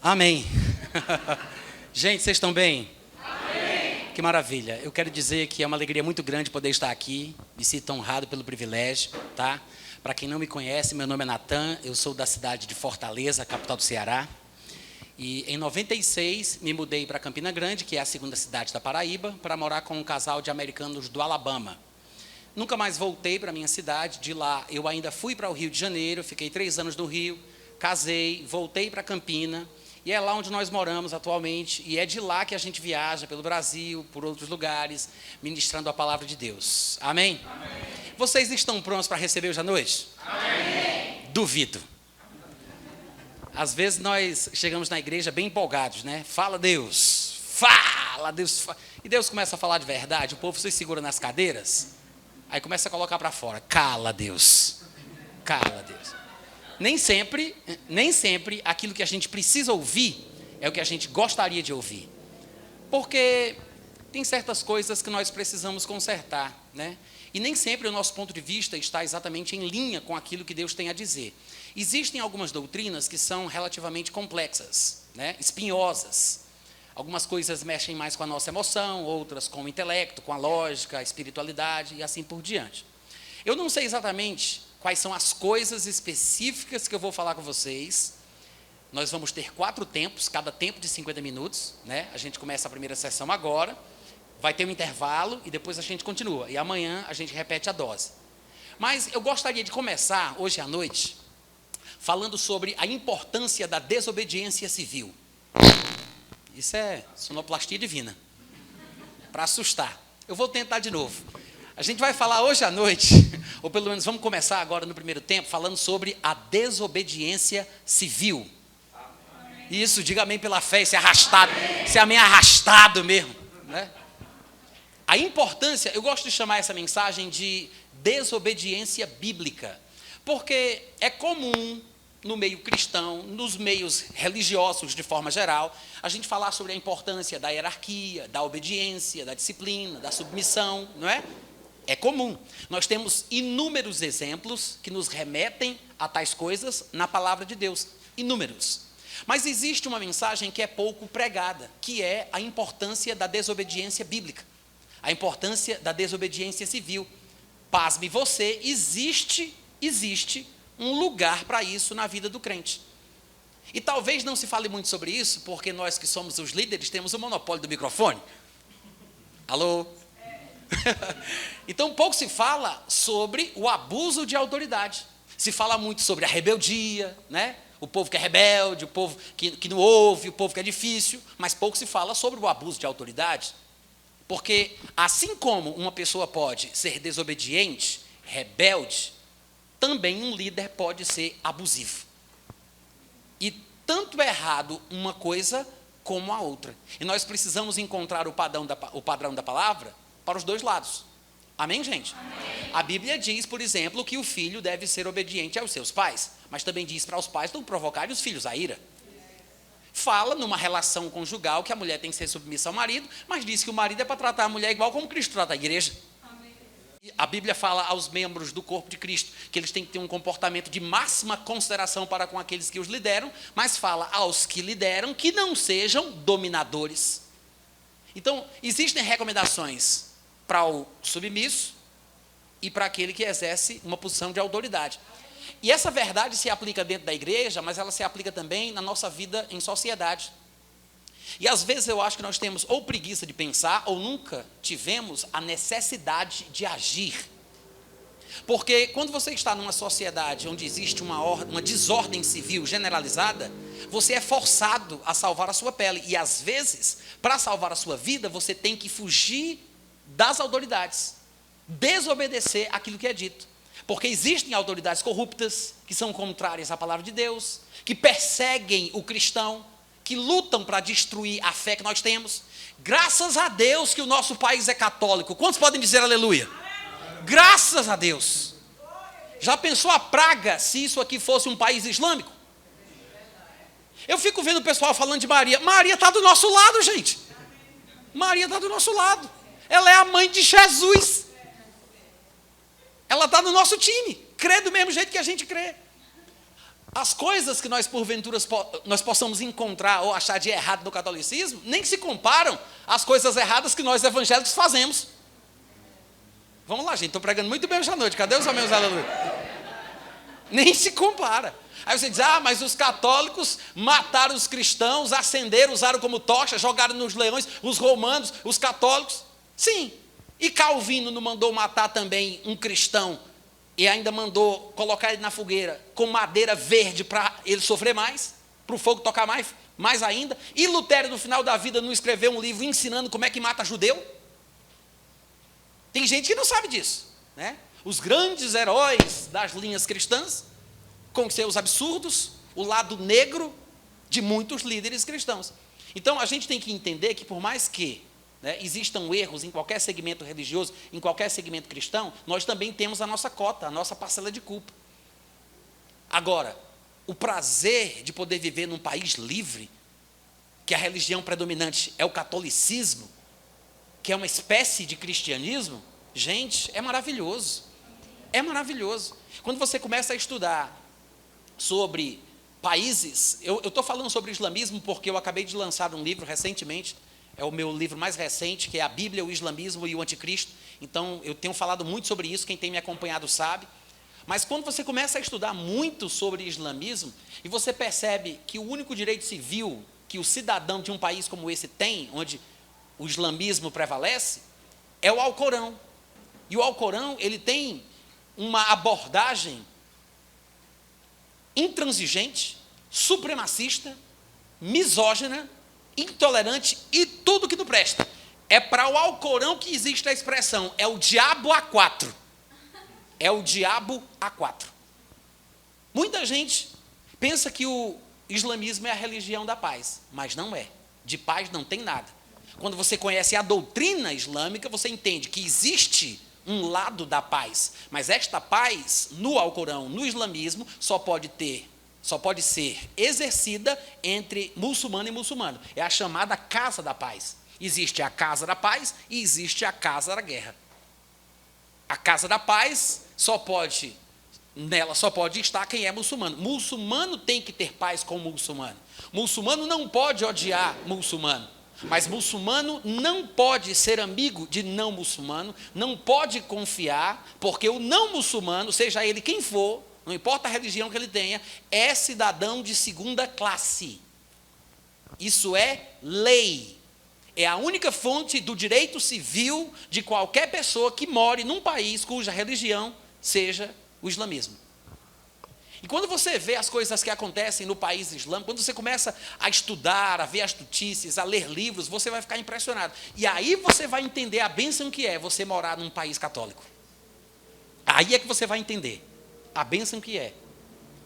Amém. Gente, vocês estão bem? Amém. Que maravilha. Eu quero dizer que é uma alegria muito grande poder estar aqui. Me sinto honrado pelo privilégio, tá? Para quem não me conhece, meu nome é Natan. Eu sou da cidade de Fortaleza, capital do Ceará. E em 96 me mudei para Campina Grande, que é a segunda cidade da Paraíba, para morar com um casal de americanos do Alabama. Nunca mais voltei para a minha cidade. De lá eu ainda fui para o Rio de Janeiro, fiquei 3 anos no Rio, casei, voltei para Campina. E é lá onde nós moramos atualmente, e é de lá que a gente viaja pelo Brasil, por outros lugares, ministrando a palavra de Deus. Amém? Amém. Vocês estão prontos para receber hoje à noite? Amém. Duvido. Às vezes nós chegamos na igreja bem empolgados, né? Fala Deus, fala Deus. E Deus começa a falar de verdade, o povo se segura nas cadeiras, aí começa a colocar para fora. Cala Deus, cala Deus. Nem sempre aquilo que a gente precisa ouvir é o que a gente gostaria de ouvir. Porque tem certas coisas que nós precisamos consertar, né? E nem sempre o nosso ponto de vista está exatamente em linha com aquilo que Deus tem a dizer. Existem algumas doutrinas que são relativamente complexas, né? Espinhosas. Algumas coisas mexem mais com a nossa emoção, outras com o intelecto, com a lógica, a espiritualidade e assim por diante. Eu não sei exatamente quais são as coisas específicas que eu vou falar com vocês. Nós vamos ter 4 tempos, cada tempo de 50 minutos, né? A gente começa a primeira sessão agora, vai ter um intervalo e depois a gente continua. E amanhã a gente repete a dose. Mas eu gostaria de começar hoje à noite falando sobre a importância da desobediência civil. Isso é sonoplastia divina, para assustar. Eu vou tentar de novo. A gente vai falar hoje à noite, ou pelo menos vamos começar agora no primeiro tempo, falando sobre a desobediência civil. Amém. Isso, diga amém pela fé, esse arrastado, esse amém arrastado mesmo, né? A importância, eu gosto de chamar essa mensagem de desobediência bíblica, porque é comum no meio cristão, nos meios religiosos de forma geral, a gente falar sobre a importância da hierarquia, da obediência, da disciplina, da submissão, não é? É comum. Nós temos inúmeros exemplos que nos remetem a tais coisas na palavra de Deus. Inúmeros. Mas existe uma mensagem que é pouco pregada, que é a importância da desobediência bíblica. A importância da desobediência civil. Pasme você, existe um lugar para isso na vida do crente. E talvez não se fale muito sobre isso, porque nós que somos os líderes temos o monopólio do microfone. Alô? Então pouco se fala sobre o abuso de autoridade. Se fala muito sobre a rebeldia, né? O povo que é rebelde, o povo que não ouve, o povo que é difícil, mas pouco se fala sobre o abuso de autoridade. Porque assim como uma pessoa pode ser desobediente, rebelde, também um líder pode ser abusivo. E tanto é errado uma coisa como a outra. E nós precisamos encontrar o padrão da palavra para os dois lados. Amém, gente? Amém. A Bíblia diz, por exemplo, que o filho deve ser obediente aos seus pais, mas também diz para os pais não provocarem os filhos à ira. Fala numa relação conjugal que a mulher tem que ser submissa ao marido, mas diz que o marido é para tratar a mulher igual como Cristo trata a igreja. Amém. A Bíblia fala aos membros do corpo de Cristo que eles têm que ter um comportamento de máxima consideração para com aqueles que os lideram, mas fala aos que lideram que não sejam dominadores. Então, existem recomendações para o submisso e para aquele que exerce uma posição de autoridade. E essa verdade se aplica dentro da igreja, mas ela se aplica também na nossa vida em sociedade. E às vezes eu acho que nós temos ou preguiça de pensar, ou nunca tivemos a necessidade de agir. Porque quando você está numa sociedade onde existe uma desordem civil generalizada, você é forçado a salvar a sua pele. E às vezes, para salvar a sua vida, você tem que fugir das autoridades, desobedecer aquilo que é dito. Porque existem autoridades corruptas, que são contrárias à palavra de Deus, que perseguem o cristão, que lutam para destruir a fé que nós temos. Graças a Deus que o nosso país é católico. Quantos podem dizer aleluia? Graças a Deus. Já pensou a praga se isso aqui fosse um país islâmico? Eu fico vendo o pessoal falando de Maria. Maria está do nosso lado, gente. Maria está do nosso lado. Ela é a mãe de Jesus. Ela está no nosso time. Crê do mesmo jeito que a gente crê. as coisas que nós, porventura, nós possamos encontrar ou achar de errado no catolicismo, nem se comparam às coisas erradas que nós evangélicos fazemos. Vamos lá, gente, estou pregando muito bem hoje à noite, cadê os amigos, aleluia? Nem se compara. Aí você diz, mas os católicos mataram os cristãos, acenderam, usaram como tocha, jogaram nos leões, os romanos, os católicos. Sim, e Calvino não mandou matar também um cristão e ainda mandou colocar ele na fogueira com madeira verde para ele sofrer mais, para o fogo tocar mais ainda. E Lutero, no final da vida, não escreveu um livro ensinando como é que mata judeu? Tem gente que não sabe disso, né? Os grandes heróis das linhas cristãs, com seus absurdos, o lado negro de muitos líderes cristãos. Então, a gente tem que entender que, por mais que existam erros em qualquer segmento religioso, em qualquer segmento cristão, nós também temos a nossa cota, a nossa parcela de culpa. Agora, o prazer de poder viver num país livre, que a religião predominante é o catolicismo, que é uma espécie de cristianismo, gente, é maravilhoso. É maravilhoso. Quando você começa a estudar sobre países, eu estou falando sobre islamismo porque eu acabei de lançar um livro recentemente, é o meu livro mais recente, que é a Bíblia, o Islamismo e o Anticristo. Então, eu tenho falado muito sobre isso, quem tem me acompanhado sabe. Mas quando você começa a estudar muito sobre islamismo, e você percebe que o único direito civil que o cidadão de um país como esse tem, onde o islamismo prevalece, é o Alcorão. E o Alcorão, ele tem uma abordagem intransigente, supremacista, misógina, intolerante e tudo que não presta. É para o Alcorão que existe a expressão, é o diabo A4. É o diabo A4. Muita gente pensa que o islamismo é a religião da paz, mas não é. De paz não tem nada. Quando você conhece a doutrina islâmica, você entende que existe um lado da paz, mas esta paz, no Alcorão, no islamismo, só pode ser exercida entre muçulmano e muçulmano. É a chamada casa da paz. Existe a casa da paz e existe a casa da guerra. A casa da paz nela só pode estar quem é muçulmano. Muçulmano tem que ter paz com muçulmano. Muçulmano não pode odiar muçulmano. Mas muçulmano não pode ser amigo de não muçulmano, não pode confiar, porque o não muçulmano, seja ele quem for, não importa a religião que ele tenha, é cidadão de segunda classe. Isso é lei. É a única fonte do direito civil de qualquer pessoa que more num país cuja religião seja o islamismo. E quando você vê as coisas que acontecem no país islâmico, quando você começa a estudar, a ver as notícias, a ler livros, você vai ficar impressionado. E aí você vai entender a bênção que é você morar num país católico. Aí é que você vai entender a bênção que é.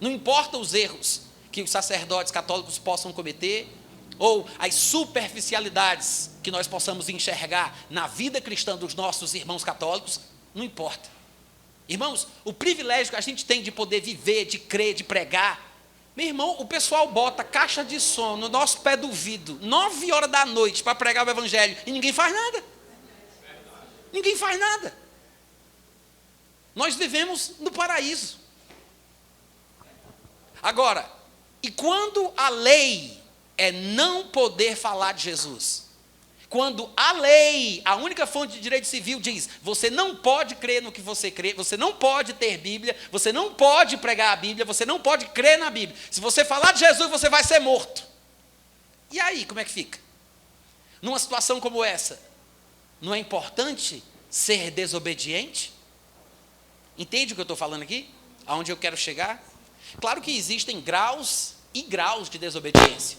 Não importa os erros que os sacerdotes católicos possam cometer, ou as superficialidades que nós possamos enxergar na vida cristã dos nossos irmãos católicos, não importa. Irmãos, o privilégio que a gente tem de poder viver, de crer, de pregar. Meu irmão, o pessoal bota caixa de som no nosso pé do ouvido, 9 horas da noite, para pregar o evangelho, e ninguém faz nada. Ninguém faz nada. Nós vivemos no paraíso. Agora, e quando a lei é não poder falar de Jesus? Quando a lei, a única fonte de direito civil diz, você não pode crer no que você crê, você não pode ter Bíblia, você não pode pregar a Bíblia, você não pode crer na Bíblia. Se você falar de Jesus, você vai ser morto. E aí, como é que fica? Numa situação como essa, não é importante ser desobediente? Entende o que eu estou falando aqui? Aonde eu quero chegar? Claro que existem graus e graus de desobediência.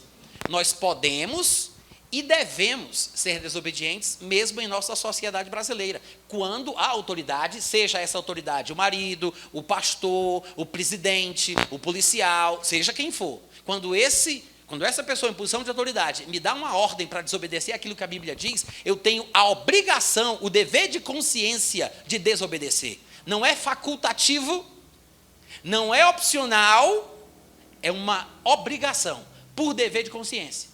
Nós podemos e devemos ser desobedientes, mesmo em nossa sociedade brasileira, quando a autoridade, seja essa autoridade o marido, o pastor, o presidente, o policial, seja quem for, quando essa pessoa em posição de autoridade me dá uma ordem para desobedecer aquilo que a Bíblia diz, eu tenho a obrigação, o dever de consciência de desobedecer. Não é facultativo, não é opcional, é uma obrigação, por dever de consciência.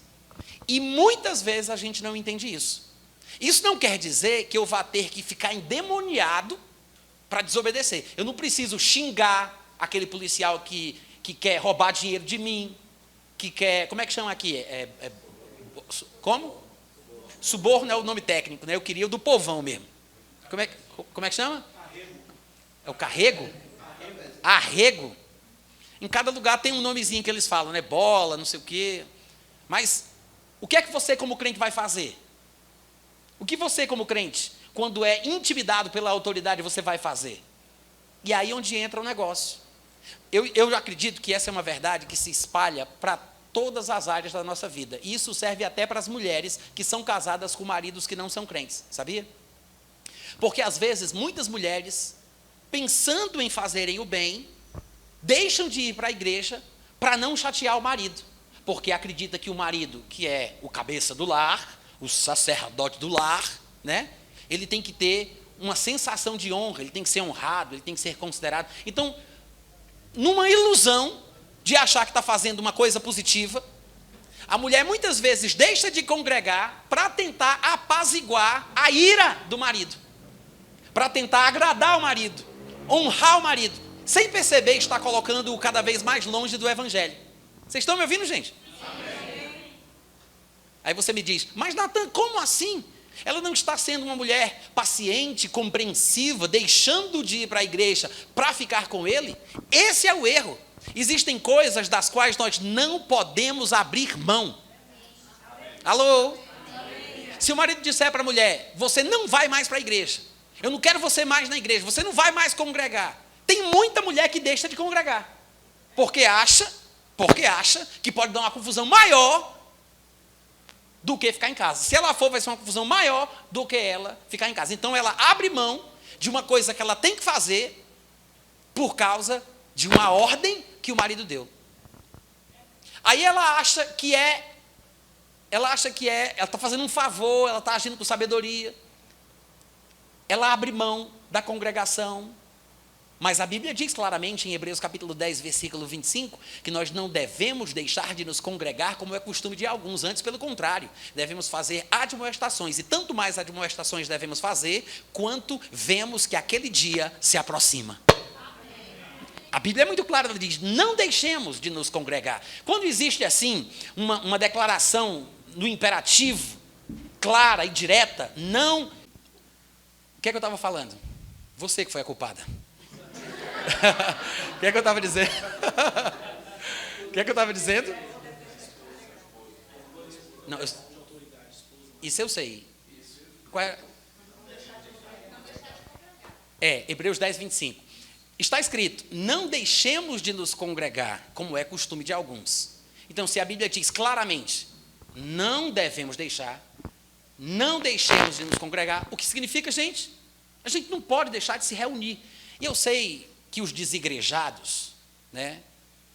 E muitas vezes a gente não entende isso. Isso não quer dizer que eu vá ter que ficar endemoniado para desobedecer. Eu não preciso xingar aquele policial que que quer roubar dinheiro de mim, que quer... Como é que chama aqui? Como? Suborno é o nome técnico, né? Eu queria o do povão mesmo. Como é que chama? É o carrego? Arrego. Em cada lugar tem um nomezinho que eles falam, né? Bola, não sei o quê. Mas o que é que você como crente vai fazer? O que você como crente, quando é intimidado pela autoridade, você vai fazer? E aí onde entra o negócio. Eu acredito que essa é uma verdade que se espalha para todas as áreas da nossa vida. E isso serve até para as mulheres que são casadas com maridos que não são crentes, sabia? Porque às vezes muitas mulheres, pensando em fazerem o bem, deixam de ir para a igreja para não chatear o marido. Porque acredita que o marido, que é o cabeça do lar, o sacerdote do lar, né? Ele tem que ter uma sensação de honra, ele tem que ser honrado, ele tem que ser considerado. Então, numa ilusão de achar que está fazendo uma coisa positiva, a mulher muitas vezes deixa de congregar para tentar apaziguar a ira do marido, para tentar agradar o marido, honrar o marido, sem perceber que está colocando-o cada vez mais longe do evangelho. Vocês estão me ouvindo, gente? Amém. Aí você me diz, mas Natan, como assim? Ela não está sendo uma mulher paciente, compreensiva, deixando de ir para a igreja para ficar com ele? Esse é o erro. Existem coisas das quais nós não podemos abrir mão. Alô? Se o marido disser para a mulher, você não vai mais para a igreja, eu não quero você mais na igreja, você não vai mais congregar. Tem muita mulher que deixa de congregar, porque acha que pode dar uma confusão maior do que ficar em casa. Se ela for, vai ser uma confusão maior do que ela ficar em casa. Então ela abre mão de uma coisa que ela tem que fazer por causa de uma ordem que o marido deu. Aí ela está fazendo um favor, ela está agindo com sabedoria. Ela abre mão da congregação. Mas a Bíblia diz claramente em Hebreus capítulo 10, versículo 25, que nós não devemos deixar de nos congregar como é costume de alguns, antes pelo contrário, devemos fazer admoestações, e tanto mais admoestações devemos fazer, quanto vemos que aquele dia se aproxima. A Bíblia é muito clara, ela diz, não deixemos de nos congregar. Quando existe assim, uma declaração no imperativo, clara e direta, não... O que é que eu estava falando? Você que foi a culpada. O que é que eu estava dizendo? O que é que eu estava dizendo? Não, isso eu sei. Qual é? Hebreus 10, 25. Está escrito, não deixemos de nos congregar, como é costume de alguns. Então, se a Bíblia diz claramente, não devemos deixar, não deixemos de nos congregar, o que significa, gente? A gente não pode deixar de se reunir. E eu sei que os desigrejados, né,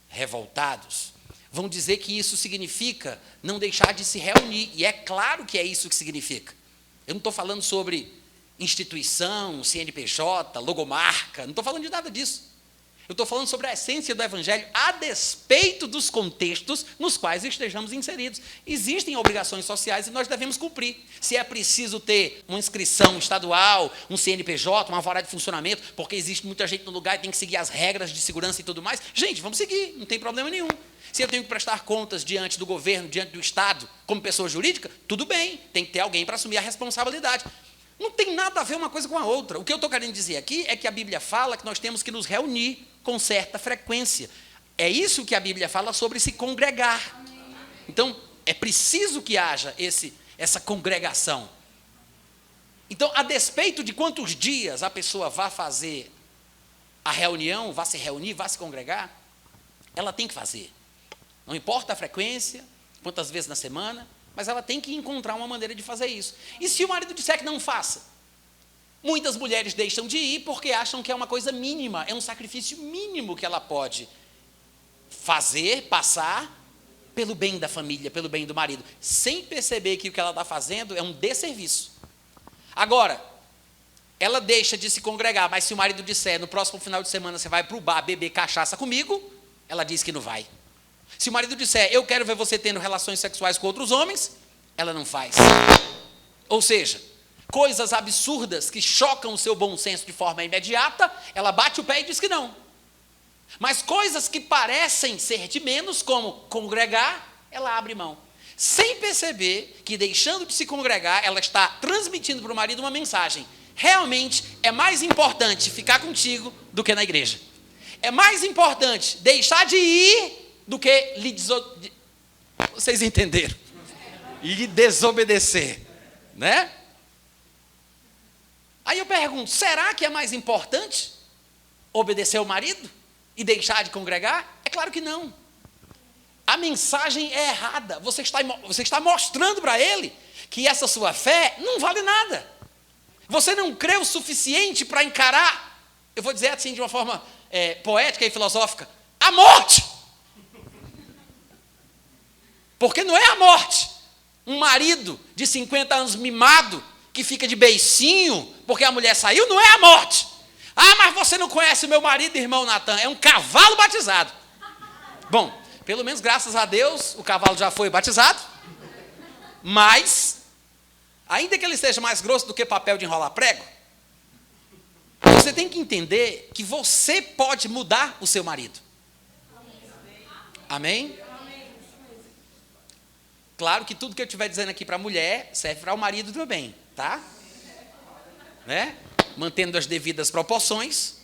revoltados, vão dizer que isso significa não deixar de se reunir. E é claro que é isso que significa. Eu não estou falando sobre instituição, CNPJ, logomarca, não estou falando de nada disso. Eu estou falando sobre a essência do Evangelho, a despeito dos contextos nos quais estejamos inseridos. Existem obrigações sociais e nós devemos cumprir. Se é preciso ter uma inscrição estadual, um CNPJ, uma vara de funcionamento, porque existe muita gente no lugar e tem que seguir as regras de segurança e tudo mais, gente, vamos seguir, não tem problema nenhum. Se eu tenho que prestar contas diante do governo, diante do Estado, como pessoa jurídica, tudo bem, tem que ter alguém para assumir a responsabilidade. Não tem nada a ver uma coisa com a outra. O que eu estou querendo dizer aqui é que a Bíblia fala que nós temos que nos reunir com certa frequência. É isso que a Bíblia fala sobre se congregar. Então, é preciso que haja essa congregação. Então, a despeito de quantos dias a pessoa vá fazer a reunião, vá se reunir, vá se congregar, ela tem que fazer. Não importa a frequência, quantas vezes na semana, mas ela tem que encontrar uma maneira de fazer isso. E se o marido disser que não faça? Muitas mulheres deixam de ir porque acham que é uma coisa mínima, é um sacrifício mínimo que ela pode fazer, passar, pelo bem da família, pelo bem do marido, sem perceber que o que ela está fazendo é um desserviço. Agora, ela deixa de se congregar, mas se o marido disser, no próximo final de semana você vai para o bar beber cachaça comigo, ela diz que não vai. Se o marido disser, eu quero ver você tendo relações sexuais com outros homens, ela não faz. Ou seja, coisas absurdas que chocam o seu bom senso de forma imediata, ela bate o pé e diz que não. Mas coisas que parecem ser de menos, como congregar, ela abre mão. Sem perceber que, deixando de se congregar, ela está transmitindo para o marido uma mensagem. Realmente é mais importante ficar contigo do que na igreja. É mais importante deixar de ir do que lhe desobedecer. Vocês entenderam? Lhe desobedecer, né? Aí eu pergunto, será que é mais importante obedecer ao marido e deixar de congregar? É claro que não. A mensagem é errada. Você está mostrando para ele que essa sua fé não vale nada. Você não crê o suficiente para encarar, eu vou dizer assim de uma forma poética e filosófica, a morte. Porque não é a morte. Um marido de 50 anos mimado, que fica de beicinho, porque a mulher saiu, não é a morte. Ah, mas você não conhece o meu marido, irmão Natan, é um cavalo batizado. Bom, pelo menos graças a Deus, o cavalo já foi batizado, mas, ainda que ele seja mais grosso do que papel de enrolar prego, você tem que entender que você pode mudar o seu marido. Amém? Claro que tudo que eu estiver dizendo aqui para a mulher serve para o marido também, tá? Né? Mantendo as devidas proporções,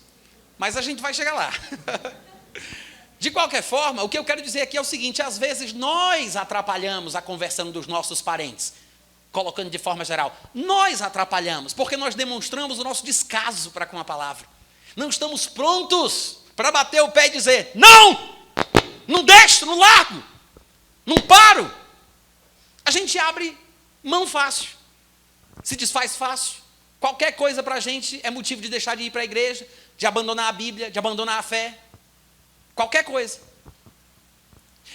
mas a gente vai chegar lá. De qualquer forma, o que eu quero dizer aqui é o seguinte: às vezes nós atrapalhamos a conversão dos nossos parentes, colocando de forma geral, nós atrapalhamos, porque nós demonstramos o nosso descaso para com a palavra. Não estamos prontos para bater o pé e dizer, não deixo, não largo, não paro. A gente abre mão fácil, se desfaz fácil. Qualquer coisa para a gente é motivo de deixar de ir para a igreja, de abandonar a Bíblia, de abandonar a fé. Qualquer coisa.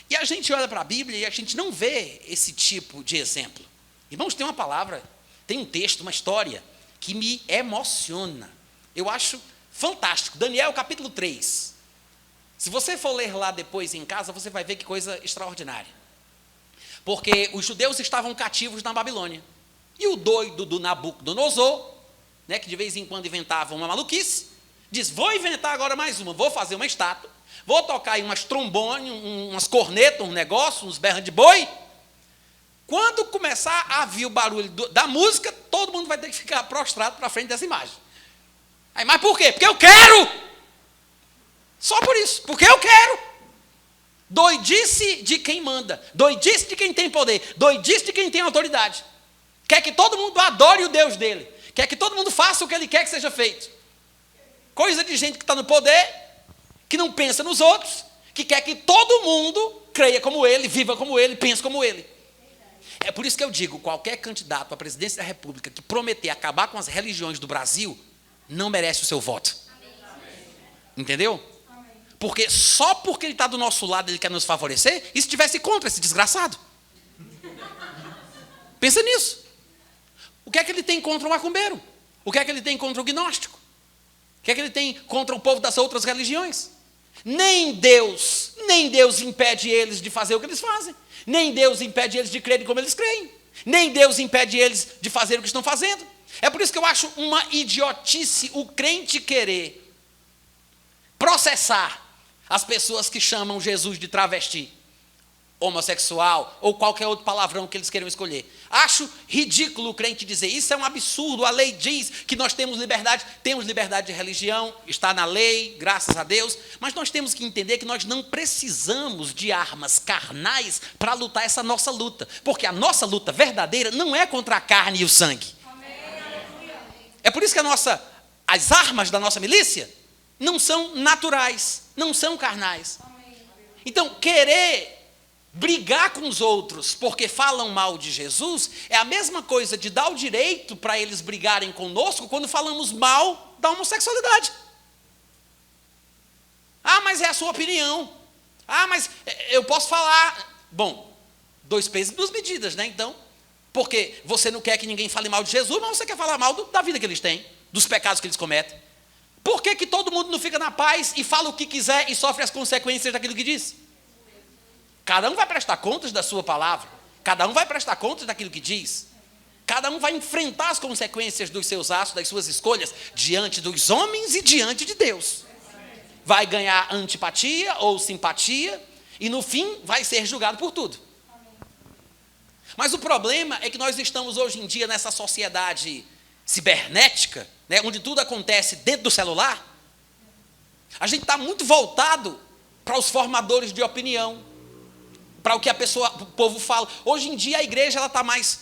E a gente olha para a Bíblia e a gente não vê esse tipo de exemplo. Irmãos, tem uma palavra, tem um texto, uma história que me emociona. Eu acho fantástico. Daniel capítulo 3. Se você for ler lá depois em casa, você vai ver que coisa extraordinária. Porque os judeus estavam cativos na Babilônia. E o doido do Nabucodonosor, né, que de vez em quando inventava uma maluquice, diz, vou inventar agora mais uma, vou fazer uma estátua, vou tocar aí umas trombones, umas cornetas, um negócio, uns berros de boi. Quando começar a vir o barulho da música, todo mundo vai ter que ficar prostrado para frente dessa imagem. Aí, mas por quê? Porque eu quero! Só por isso, porque eu quero! Doidice de quem manda, doidice de quem tem poder, doidice de quem tem autoridade. Quer que todo mundo adore o Deus dele, quer que todo mundo faça o que ele quer que seja feito. Coisa de gente que está no poder, que não pensa nos outros, que quer que todo mundo creia como ele, viva como ele, pense como ele. É por isso que eu digo, qualquer candidato à presidência da República que prometer acabar com as religiões do Brasil, não merece o seu voto. Entendeu? Porque só porque ele está do nosso lado ele quer nos favorecer, e se estivesse contra esse desgraçado? Pensa nisso. O que é que ele tem contra o macumbeiro? O que é que ele tem contra o gnóstico? O que é que ele tem contra o povo das outras religiões? Nem Deus impede eles de fazer o que eles fazem. Nem Deus impede eles de crerem como eles creem. Nem Deus impede eles de fazer o que estão fazendo. É por isso que eu acho uma idiotice o crente querer processar as pessoas que chamam Jesus de travesti, homossexual ou qualquer outro palavrão que eles queiram escolher. Acho ridículo o crente dizer, isso é um absurdo, a lei diz que nós temos liberdade de religião, está na lei, graças a Deus, mas nós temos que entender que nós não precisamos de armas carnais para lutar essa nossa luta, porque a nossa luta verdadeira não é contra a carne e o sangue. É por isso que as armas da nossa milícia não são naturais, não são carnais. Então, querer brigar com os outros porque falam mal de Jesus é a mesma coisa de dar o direito para eles brigarem conosco quando falamos mal da homossexualidade. Ah, mas é a sua opinião. Ah, mas eu posso falar. Bom, 2 pesos e 2 medidas, né? Então, porque você não quer que ninguém fale mal de Jesus, mas você quer falar mal da vida que eles têm, dos pecados que eles cometem. Por que todo mundo não fica na paz e fala o que quiser e sofre as consequências daquilo que diz? Cada um vai prestar contas da sua palavra. Cada um vai prestar contas daquilo que diz. Cada um vai enfrentar as consequências dos seus atos, das suas escolhas, diante dos homens e diante de Deus. vai ganhar antipatia ou simpatia, e no fim vai ser julgado por tudo. Mas o problema é que nós estamos hoje em dia nessa sociedade cibernética, né, onde tudo acontece dentro do celular. A gente está muito voltado para os formadores de opinião, para o que o povo fala. Hoje em dia a igreja está mais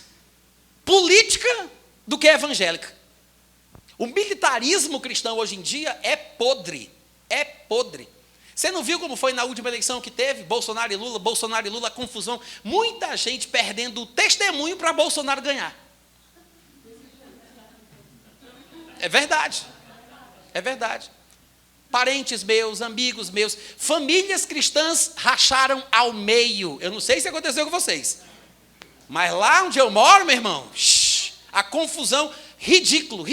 política do que evangélica. O militarismo cristão hoje em dia é podre. É podre. Você não viu como foi na última eleição que teve? Bolsonaro e Lula, confusão. Muita gente perdendo o testemunho para Bolsonaro ganhar. É verdade. É verdade. Parentes meus, amigos meus, famílias cristãs racharam ao meio. Eu não sei se aconteceu com vocês. Mas lá onde eu moro, meu irmão, a confusão, ridículo.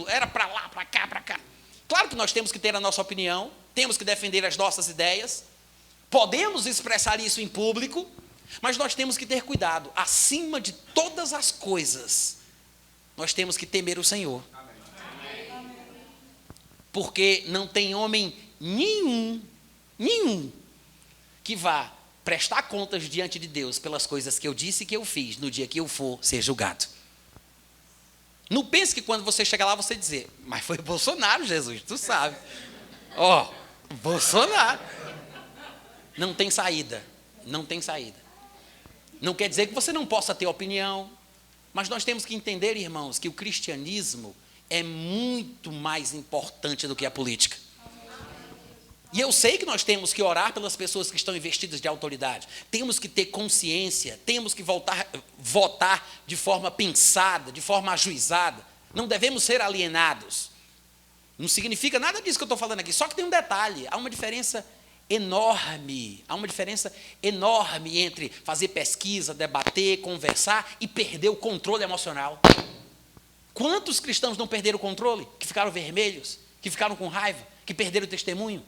Era para lá, para cá. Claro que nós temos que ter a nossa opinião, temos que defender as nossas ideias, podemos expressar isso em público, mas nós temos que ter cuidado. Acima de todas as coisas, nós temos que temer o Senhor. Porque não tem homem nenhum, que vá prestar contas diante de Deus pelas coisas que eu disse e que eu fiz no dia que eu for ser julgado. Não pense que quando você chegar lá você dizer, mas foi Bolsonaro, Jesus, tu sabe. Bolsonaro. Não tem saída. Não quer dizer que você não possa ter opinião, mas nós temos que entender, irmãos, que o cristianismo é muito mais importante do que a política. E eu sei que nós temos que orar pelas pessoas que estão investidas de autoridade. Temos que ter consciência, temos que votar de forma pensada, de forma ajuizada. Não devemos ser alienados. Não significa nada disso que eu estou falando aqui. Só que tem um detalhe, há uma diferença enorme. Há uma diferença enorme entre fazer pesquisa, debater, conversar e perder o controle emocional. Quantos cristãos não perderam o controle? Que ficaram vermelhos? Que ficaram com raiva? Que perderam o testemunho?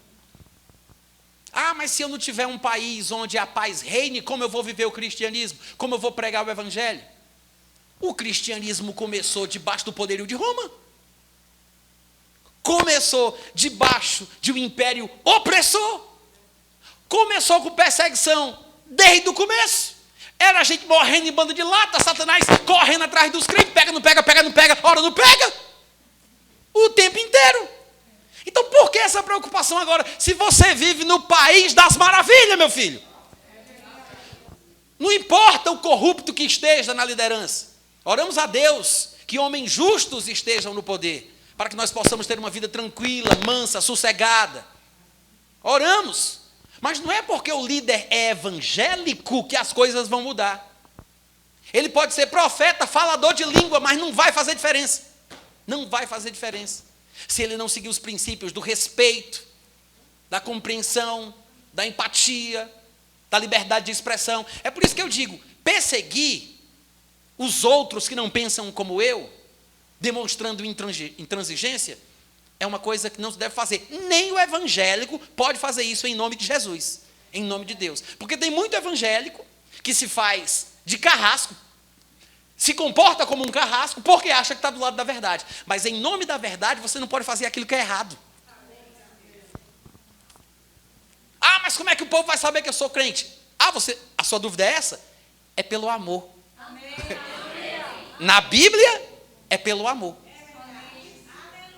Mas se eu não tiver um país onde a paz reine, como eu vou viver o cristianismo? Como eu vou pregar o evangelho? O cristianismo começou debaixo do poderio de Roma. Começou debaixo de um império opressor. Começou com perseguição desde o começo. Era a gente morrendo em banda de lata, Satanás correndo atrás dos crentes, pega, não pega, ora não pega. O tempo inteiro. Então por que essa preocupação agora? Se você vive no país das maravilhas, meu filho. Não importa o corrupto que esteja na liderança. Oramos a Deus que homens justos estejam no poder, para que nós possamos ter uma vida tranquila, mansa, sossegada. Oramos. Mas não é porque o líder é evangélico que as coisas vão mudar. Ele pode ser profeta, falador de língua, mas não vai fazer diferença. Não vai fazer diferença. Se ele não seguir os princípios do respeito, da compreensão, da empatia, da liberdade de expressão. É por isso que eu digo, perseguir os outros que não pensam como eu, demonstrando intransigência, é uma coisa que não se deve fazer. Nem o evangélico pode fazer isso em nome de Jesus, em nome de Deus. Porque tem muito evangélico que se faz de carrasco, se comporta como um carrasco porque acha que está do lado da verdade. Mas em nome da verdade você não pode fazer aquilo que é errado. Mas como é que o povo vai saber que eu sou crente? A sua dúvida é essa? É pelo amor. Na Bíblia é pelo amor.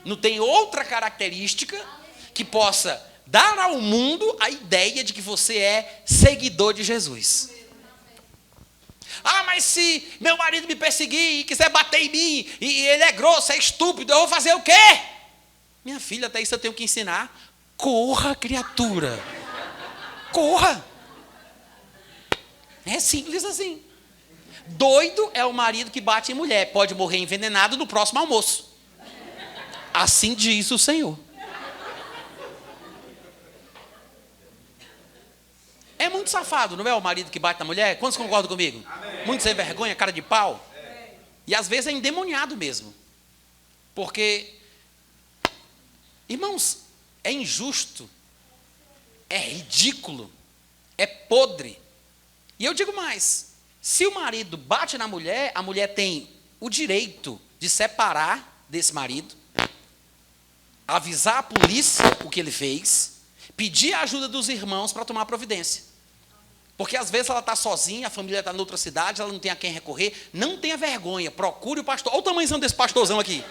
Não tem outra característica que possa dar ao mundo a ideia de que você é seguidor de Jesus. Mas se meu marido me perseguir e quiser bater em mim, e ele é grosso, é estúpido, eu vou fazer o quê? Minha filha, até isso eu tenho que ensinar. Corra, criatura. Corra. É simples assim. Doido é o marido que bate em mulher. Pode morrer envenenado no próximo almoço. Assim diz o Senhor. É muito safado, não é o marido que bate na mulher? Quantos concordam comigo? Amém. Muito sem vergonha, cara de pau. E às vezes é endemoniado mesmo. Porque, irmãos, é injusto, é ridículo, é podre. E eu digo mais, se o marido bate na mulher, a mulher tem o direito de separar desse marido, avisar a polícia o que ele fez pedir a ajuda dos irmãos para tomar providência. Porque às vezes ela está sozinha, a família está em outra cidade, ela não tem a quem recorrer. Não tenha vergonha, procure o pastor. Olha o tamanhozão desse pastorzão aqui.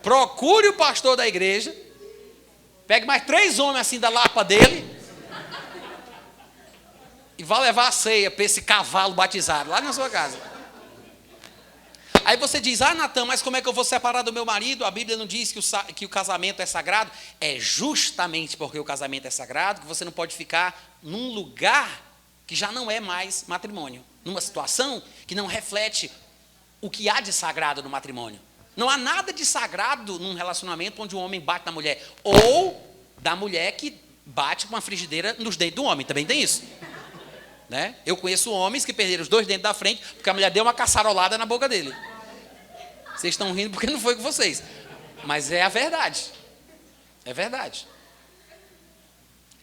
Procure o pastor da igreja. Pegue mais 3 homens assim da lapa dele. E vá levar a ceia para esse cavalo batizado lá na sua casa. Aí você diz, Natan, mas como é que eu vou separar do meu marido? A Bíblia não diz que o casamento é sagrado. É justamente porque o casamento é sagrado que você não pode ficar num lugar que já não é mais matrimônio. Numa situação que não reflete o que há de sagrado no matrimônio. Não há nada de sagrado num relacionamento onde o homem bate na mulher. Ou da mulher que bate com uma frigideira nos dentes do homem. Também tem isso. Né? Eu conheço homens que perderam os 2 dentes da frente porque a mulher deu uma caçarolada na boca dele. Vocês estão rindo porque não foi com vocês. Mas é a verdade. É verdade.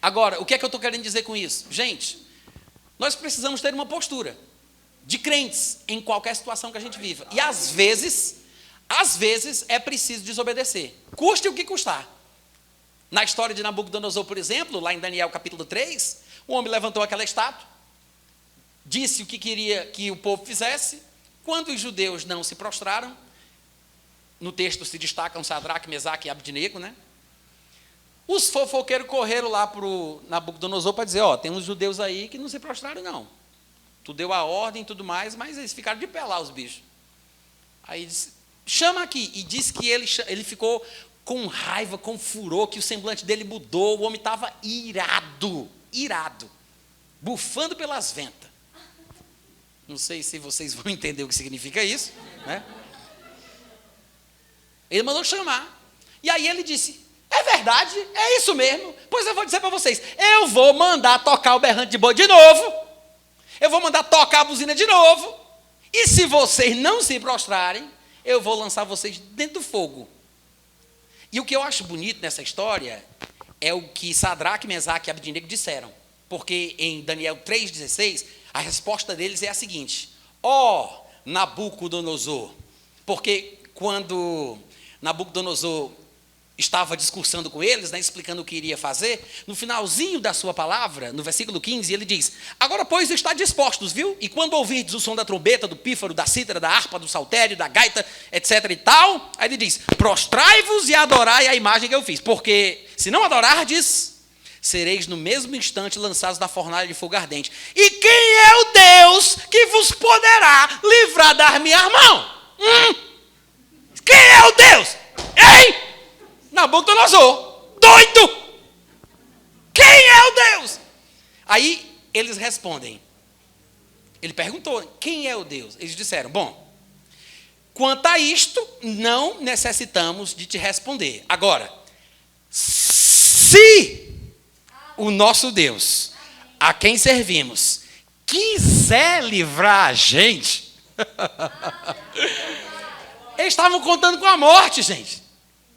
Agora, o que é que eu estou querendo dizer com isso? Gente, nós precisamos ter uma postura de crentes em qualquer situação que a gente viva. E às vezes é preciso desobedecer. Custe o que custar. Na história de Nabucodonosor, por exemplo, lá em Daniel capítulo 3, o homem levantou aquela estátua, disse o que queria que o povo fizesse. Quando os judeus não se prostraram, no texto se destacam Sadraque, Mesaque e Abdinego, né? Os fofoqueiros correram lá para o Nabucodonosor para dizer, tem uns judeus aí que não se prostraram, não. Tu deu a ordem e tudo mais, mas eles ficaram de pé lá, os bichos. Aí disse, chama aqui. E disse que ele ficou com raiva, com furor, que o semblante dele mudou, o homem estava irado, bufando pelas ventas. Não sei se vocês vão entender o que significa isso, né? Ele mandou chamar. E aí ele disse, é verdade, é isso mesmo. Pois eu vou dizer para vocês, eu vou mandar tocar o berrante de boi de novo. Eu vou mandar tocar a buzina de novo. E se vocês não se prostrarem, eu vou lançar vocês dentro do fogo. E o que eu acho bonito nessa história é o que Sadraque, Mesaque e Abdinego disseram. Porque em Daniel 3,16, a resposta deles é a seguinte, Nabucodonosor, porque quando Nabucodonosor estava discursando com eles, né, explicando o que iria fazer, no finalzinho da sua palavra, no versículo 15, ele diz, agora, pois, está dispostos, viu? E quando ouvirdes o som da trombeta, do pífaro, da cítara, da harpa, do saltério, da gaita, etc. e tal, aí ele diz, prostrai-vos e adorai a imagem que eu fiz, porque se não adorardes, sereis no mesmo instante lançados na fornalha de fogo ardente. E quem é o Deus que vos poderá livrar das minhas mãos? Quem é o Deus? Hein? Nabucodonosor, doido! Quem é o Deus? Aí eles respondem. Ele perguntou, quem é o Deus? Eles disseram, bom, quanto a isto, não necessitamos de te responder. Agora, se o nosso Deus, a quem servimos, quiser livrar a gente... Eles estavam contando com a morte, gente.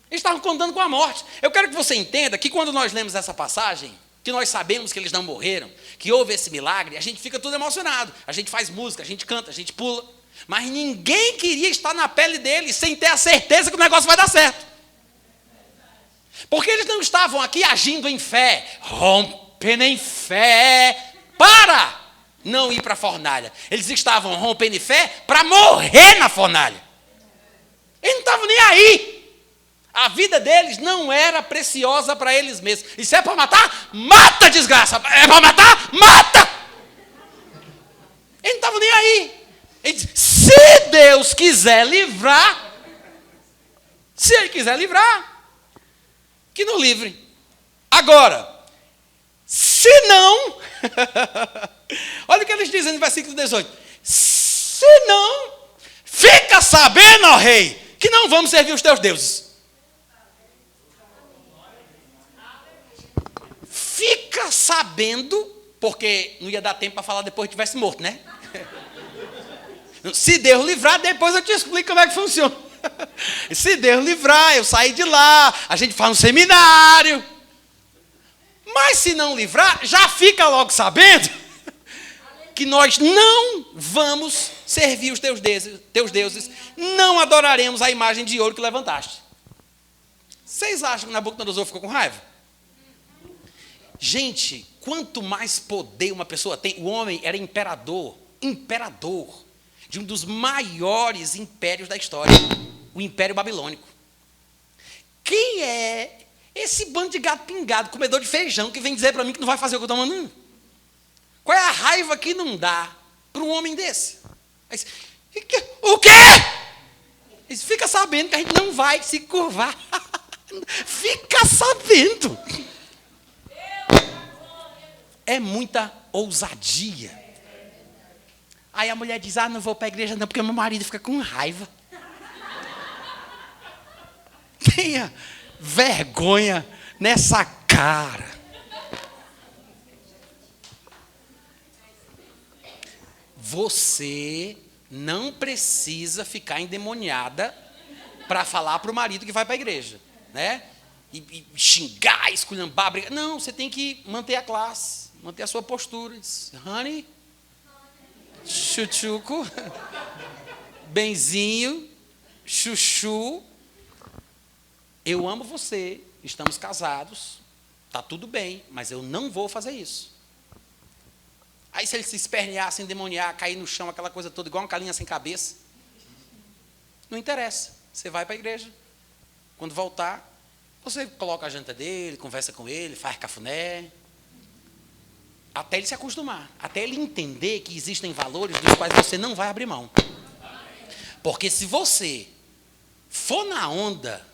Eles estavam contando com a morte. Eu quero que você entenda que quando nós lemos essa passagem, que nós sabemos que eles não morreram, que houve esse milagre, a gente fica tudo emocionado. A gente faz música, a gente canta, a gente pula. Mas ninguém queria estar na pele deles sem ter a certeza que o negócio vai dar certo. Porque eles não estavam aqui agindo em fé, rompendo em fé, para não ir para a fornalha. Eles estavam rompendo em fé para morrer na fornalha. Eles não estavam nem aí. A vida deles não era preciosa para eles mesmos. E se é para matar, mata, desgraça. É para matar, mata. Eles não estavam nem aí. Eles, se Deus quiser livrar, se Ele quiser livrar, que não livre. Agora, se não, olha o que eles dizem no versículo 18. Se não, fica sabendo, ó rei, que não vamos servir os teus deuses. Fica sabendo, porque não ia dar tempo para falar depois que tivesse morto, né? Se Deus livrar, depois eu te explico como é que funciona. Se Deus livrar, eu sair de lá, a gente faz um seminário. Mas se não livrar, já fica logo sabendo que nós não vamos servir os teus deuses, não adoraremos a imagem de ouro que levantaste. Vocês acham que Nabucodonosor ficou com raiva? Gente, quanto mais poder uma pessoa tem, o homem era imperador de um dos maiores impérios da história, o Império Babilônico. Quem é esse bando de gato pingado, comedor de feijão, que vem dizer para mim que não vai fazer o que eu estou mandando? Qual é a raiva que não dá para um homem desse? O quê? Fica sabendo que a gente não vai se curvar. Fica sabendo. É muita ousadia. Aí a mulher diz, não vou para a igreja não, porque meu marido fica com raiva. Tenha vergonha nessa cara. Você não precisa ficar endemoniada para falar para o marido que vai para a igreja, né? E xingar, esculhambar, brigar. Não, você tem que manter a classe, manter a sua postura. Diz, honey, chuchuco, benzinho, chuchu, eu amo você, estamos casados, está tudo bem, mas eu não vou fazer isso. Aí se ele se espernear, se endemoniar, cair no chão, aquela coisa toda, igual uma galinha sem cabeça, não interessa, você vai para a igreja. Quando voltar, você coloca a janta dele, conversa com ele, faz cafuné, até ele se acostumar, até ele entender que existem valores dos quais você não vai abrir mão. Porque se você for na onda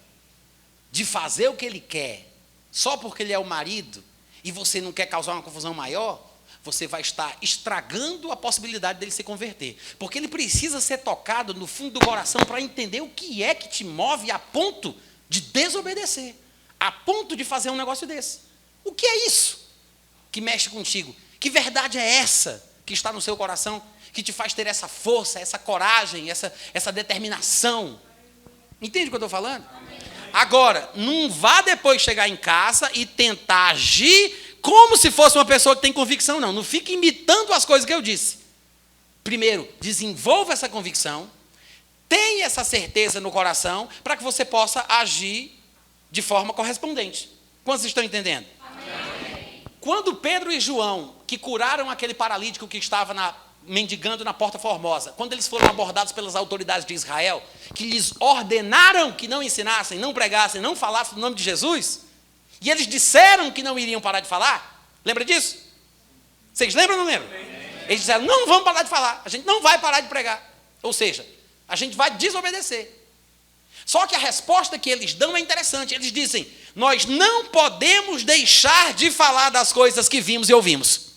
de fazer o que ele quer, só porque ele é o marido, e você não quer causar uma confusão maior, você vai estar estragando a possibilidade dele se converter. Porque ele precisa ser tocado no fundo do coração para entender o que é que te move a ponto de desobedecer, a ponto de fazer um negócio desse. O que é isso que mexe contigo? Que verdade é essa que está no seu coração, que te faz ter essa força, essa coragem, essa determinação? Entende o que eu estou falando? Agora, não vá depois chegar em casa e tentar agir como se fosse uma pessoa que tem convicção, não. Não fique imitando as coisas que eu disse. Primeiro, desenvolva essa convicção, tenha essa certeza no coração, para que você possa agir de forma correspondente. Quantos estão entendendo? Amém. Quando Pedro e João, que curaram aquele paralítico que estava mendigando na Porta Formosa, quando eles foram abordados pelas autoridades de Israel, que lhes ordenaram que não ensinassem, não pregassem, não falassem no nome de Jesus, e eles disseram que não iriam parar de falar, lembra disso? Vocês lembram ou não lembram? Eles disseram, não vamos parar de falar, a gente não vai parar de pregar, ou seja, a gente vai desobedecer. Só que a resposta que eles dão é interessante, eles dizem, nós não podemos deixar de falar das coisas que vimos e ouvimos.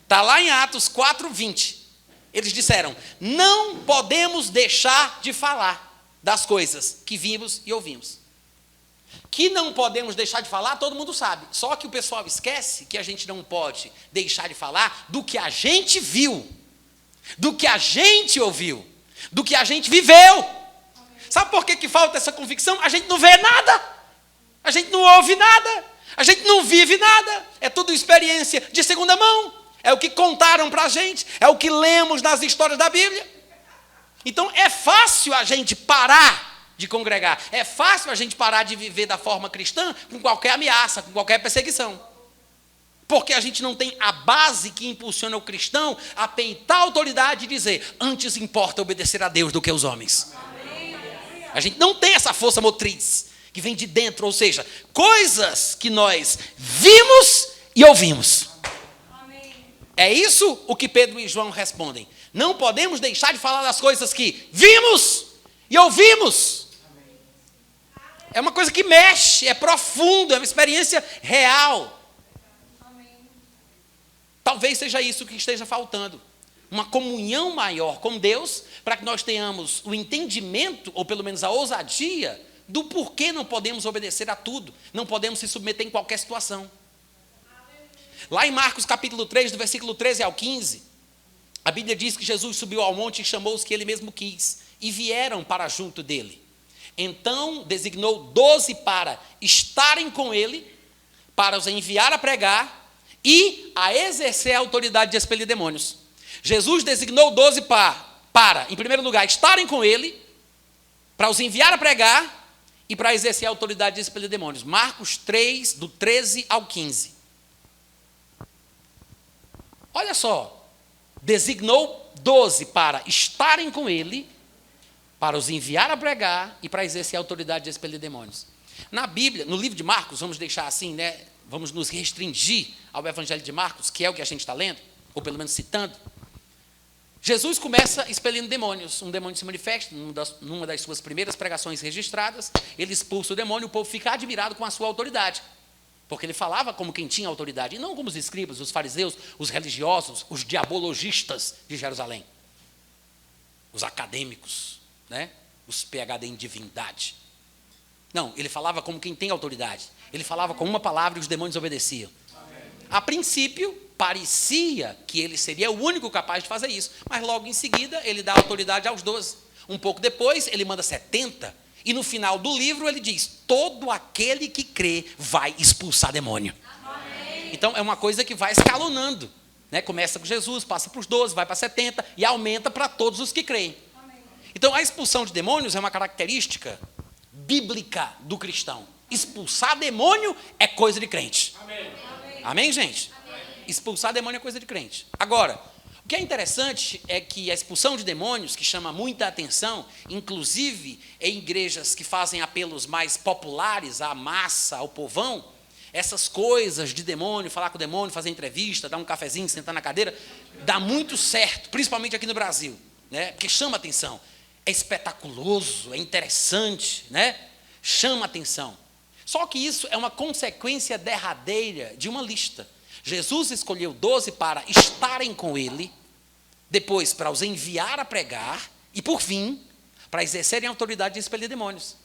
Está lá em Atos 4:20. Eles disseram, não podemos deixar de falar das coisas que vimos e ouvimos. Que não podemos deixar de falar, todo mundo sabe. Só que o pessoal esquece que a gente não pode deixar de falar do que a gente viu, do que a gente ouviu, do que a gente viveu. Sabe por que falta essa convicção? A gente não vê nada, a gente não ouve nada, a gente não vive nada. É tudo experiência de segunda mão. É o que contaram para a gente, é o que lemos nas histórias da Bíblia. Então é fácil a gente parar de congregar, é fácil a gente parar de viver da forma cristã com qualquer ameaça, com qualquer perseguição. Porque a gente não tem a base que impulsiona o cristão a peitar a autoridade e dizer, antes importa obedecer a Deus do que os homens. A gente não tem essa força motriz que vem de dentro, ou seja, coisas que nós vimos e ouvimos. É isso o que Pedro e João respondem. Não podemos deixar de falar das coisas que vimos e ouvimos. É uma coisa que mexe, é profundo, é uma experiência real. Talvez seja isso que esteja faltando. Uma comunhão maior com Deus, para que nós tenhamos o entendimento, ou pelo menos a ousadia, do porquê não podemos obedecer a tudo, não podemos se submeter em qualquer situação. Lá em Marcos capítulo 3, do versículo 13 ao 15, a Bíblia diz que Jesus subiu ao monte e chamou os que ele mesmo quis, e vieram para junto dele. Então designou 12 para estarem com ele, para os enviar a pregar e a exercer a autoridade de expelir demônios. Jesus designou 12 para, em primeiro lugar, estarem com ele, para os enviar a pregar e para exercer a autoridade de expelir demônios. Marcos 3, do 13 ao 15. Olha só, designou 12 para estarem com ele, para os enviar a pregar e para exercer a autoridade de expelir demônios. Na Bíblia, no livro de Marcos, vamos deixar assim, né? Vamos nos restringir ao Evangelho de Marcos, que é o que a gente está lendo, ou pelo menos citando. Jesus começa expelindo demônios. Um demônio se manifesta numa das suas primeiras pregações registradas. Ele expulsa o demônio, o povo fica admirado com a sua autoridade. Porque ele falava como quem tinha autoridade, e não como os escribas, os fariseus, os religiosos, os diabologistas de Jerusalém. Os acadêmicos, né? Os PhD em divindade. Não, ele falava como quem tem autoridade. Ele falava com uma palavra e os demônios obedeciam. Amém. A princípio, parecia que ele seria o único capaz de fazer isso. Mas logo em seguida, ele dá autoridade aos 12. Um pouco depois, ele manda 70. E no final do livro, ele diz: todo aquele que crê vai expulsar demônio. Amém. Então, é uma coisa que vai escalonando. Né? Começa com Jesus, passa para os 12, vai para 70 e aumenta para todos os que creem. Amém. Então, a expulsão de demônios é uma característica bíblica do cristão. Expulsar demônio é coisa de crente. Amém, Amém gente? Amém. Expulsar demônio é coisa de crente. Agora, o que é interessante é que a expulsão de demônios, que chama muita atenção, inclusive em igrejas que fazem apelos mais populares à massa, ao povão, essas coisas de demônio, falar com o demônio, fazer entrevista, dar um cafezinho, sentar na cadeira, dá muito certo, principalmente aqui no Brasil, né? Porque chama atenção. É espetaculoso, é interessante, né? Chama atenção. Só que isso é uma consequência derradeira de uma lista. Jesus escolheu 12 para estarem com ele, depois para os enviar a pregar e, por fim, para exercerem a autoridade de expelir demônios.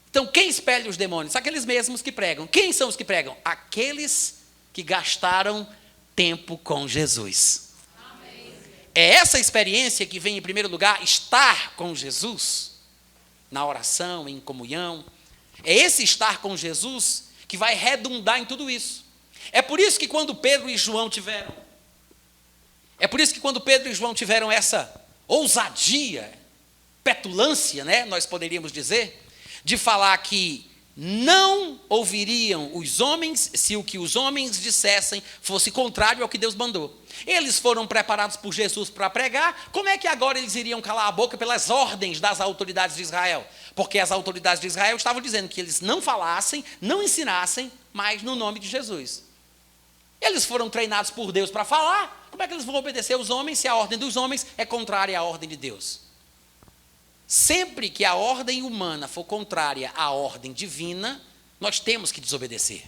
Então, quem expele os demônios? Aqueles mesmos que pregam. Quem são os que pregam? Aqueles que gastaram tempo com Jesus. Amém. É essa experiência que vem, em primeiro lugar, estar com Jesus, na oração, em comunhão. É esse estar com Jesus que vai redundar em tudo isso. É por isso que quando Pedro e João tiveram essa ousadia, petulância, né, nós poderíamos dizer, de falar que não ouviriam os homens se o que os homens dissessem fosse contrário ao que Deus mandou. Eles foram preparados por Jesus para pregar, como é que agora eles iriam calar a boca pelas ordens das autoridades de Israel? Porque as autoridades de Israel estavam dizendo que eles não falassem, não ensinassem, mas no nome de Jesus. Eles foram treinados por Deus para falar, como é que eles vão obedecer aos homens se a ordem dos homens é contrária à ordem de Deus? Sempre que a ordem humana for contrária à ordem divina, nós temos que desobedecer.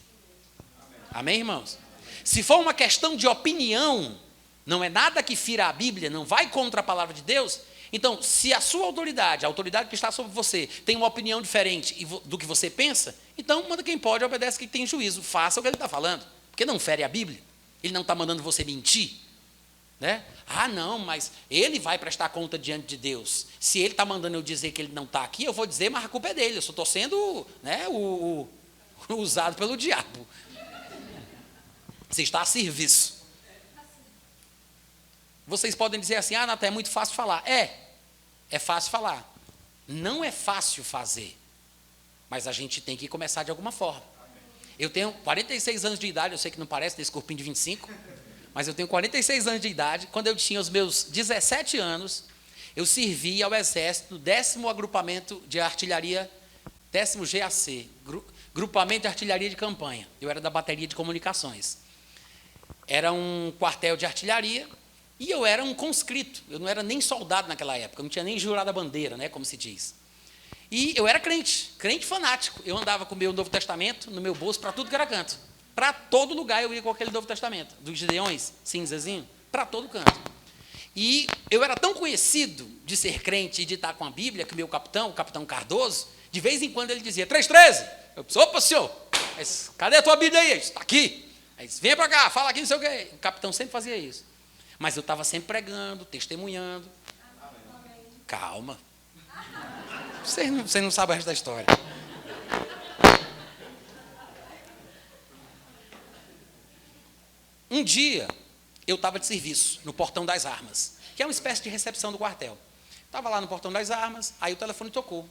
Amém, irmãos? Se for uma questão de opinião, não é nada que fira a Bíblia, não vai contra a palavra de Deus. Então, se a sua autoridade, a autoridade que está sobre você, tem uma opinião diferente do que você pensa, então manda quem pode, obedece quem tem juízo. Faça o que ele está falando, porque não fere a Bíblia. Ele não está mandando você mentir. Né? Ah, não, mas ele vai prestar conta diante de Deus. Se ele está mandando eu dizer que ele não está aqui, eu vou dizer, mas a culpa é dele. Eu só estou sendo, né, usado pelo diabo. Você está a serviço. Vocês podem dizer assim: ah, Natan, é muito fácil falar. É fácil falar. Não é fácil fazer. Mas a gente tem que começar de alguma forma. Eu tenho 46 anos de idade, eu sei que não parece, desse corpinho de 25, mas eu tenho 46 anos de idade. Quando eu tinha os meus 17 anos, eu servi ao Exército no 10º Agrupamento de Artilharia, 10º GAC, Grupamento de Artilharia de Campanha. Eu era da Bateria de Comunicações. Era um quartel de artilharia e eu era um conscrito. Eu não era nem soldado naquela época, eu não tinha nem jurado a bandeira, né, como se diz. E eu era crente fanático. Eu andava com o meu Novo Testamento no meu bolso para tudo que era canto. Para todo lugar eu ia com aquele Novo Testamento, dos Gideões, cinzazinho, para todo canto. E eu era tão conhecido de ser crente e de estar com a Bíblia, que o meu capitão, o capitão Cardoso, de vez em quando ele dizia: 313. Eu disse: opa, senhor, mas cadê a tua Bíblia aí? Está aqui. Aí disse: vem para cá, fala aqui, não sei o quê. O capitão sempre fazia isso. Mas eu estava sempre pregando, testemunhando. Amém. Calma. Você não sabe o resto da história. Um dia, eu estava de serviço no Portão das Armas, que é uma espécie de recepção do quartel. Estava lá no Portão das Armas, aí o telefone tocou.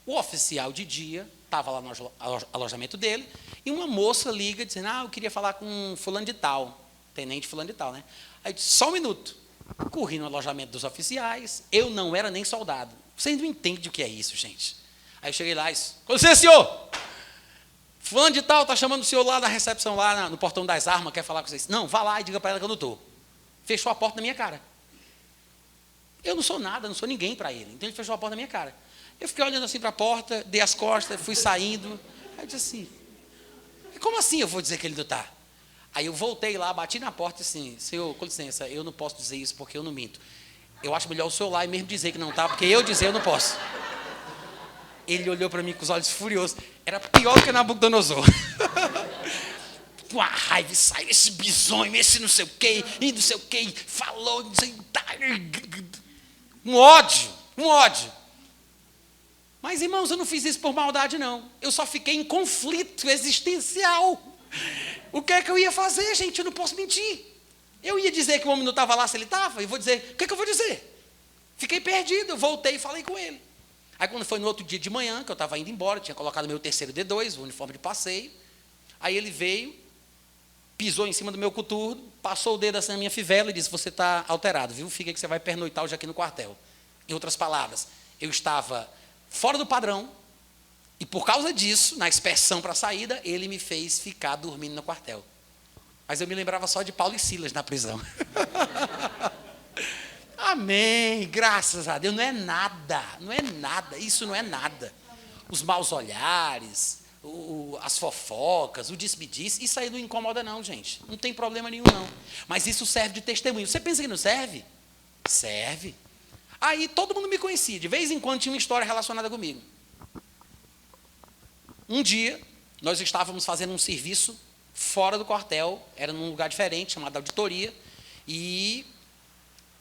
O oficial de dia estava lá no alojamento dele, e uma moça liga dizendo, eu queria falar com fulano de tal, tenente fulano de tal, né? Aí eu disse, só um minuto. Corri no alojamento dos oficiais, eu não era nem soldado. Vocês não entendem o que é isso, gente. Aí eu cheguei lá e disse, com licença, senhor! Fulano de tal está chamando o senhor lá na recepção, lá no portão das armas, quer falar com vocês. Não, vá lá e diga para ela que eu não estou. Fechou a porta na minha cara. Eu não sou nada, não sou ninguém para ele. Então ele fechou a porta na minha cara. Eu fiquei olhando assim para a porta, dei as costas, fui saindo. Aí eu disse assim, como assim eu vou dizer que ele não está? Aí eu voltei lá, bati na porta e assim, senhor, com licença, eu não posso dizer isso porque eu não minto. Eu acho melhor o senhor lá e mesmo dizer que não está, porque eu dizer eu não posso. Ele olhou para mim com os olhos furiosos. Era pior que Nabucodonosor. Com a raiva, saiu esse bisonho, esse não sei o quê, e não sei o quê, falou, não sei, um ódio. Mas, irmãos, eu não fiz isso por maldade, não. Eu só fiquei em conflito existencial. O que é que eu ia fazer, gente? Eu não posso mentir. Eu ia dizer que o homem não estava lá se ele estava, e vou dizer, o que é que eu vou dizer? Fiquei perdido, eu voltei e falei com ele. Aí quando foi no outro dia de manhã, que eu estava indo embora, tinha colocado meu terceiro D2, o uniforme de passeio, aí ele veio, pisou em cima do meu coturno, passou o dedo assim na minha fivela e disse, você está alterado, viu? Fica que você vai pernoitar hoje aqui no quartel. Em outras palavras, eu estava fora do padrão, e por causa disso, na expressão para a saída, ele me fez ficar dormindo no quartel. Mas eu me lembrava só de Paulo e Silas na prisão. Amém, graças a Deus, não é nada, isso não é nada. Os maus olhares, as fofocas, o disse-me-disse, isso aí não incomoda não, gente, não tem problema nenhum não. Mas isso serve de testemunho. Você pensa que não serve? Serve. Aí todo mundo me conhecia, de vez em quando tinha uma história relacionada comigo. Um dia, nós estávamos fazendo um serviço fora do quartel, era num lugar diferente, chamado auditoria, e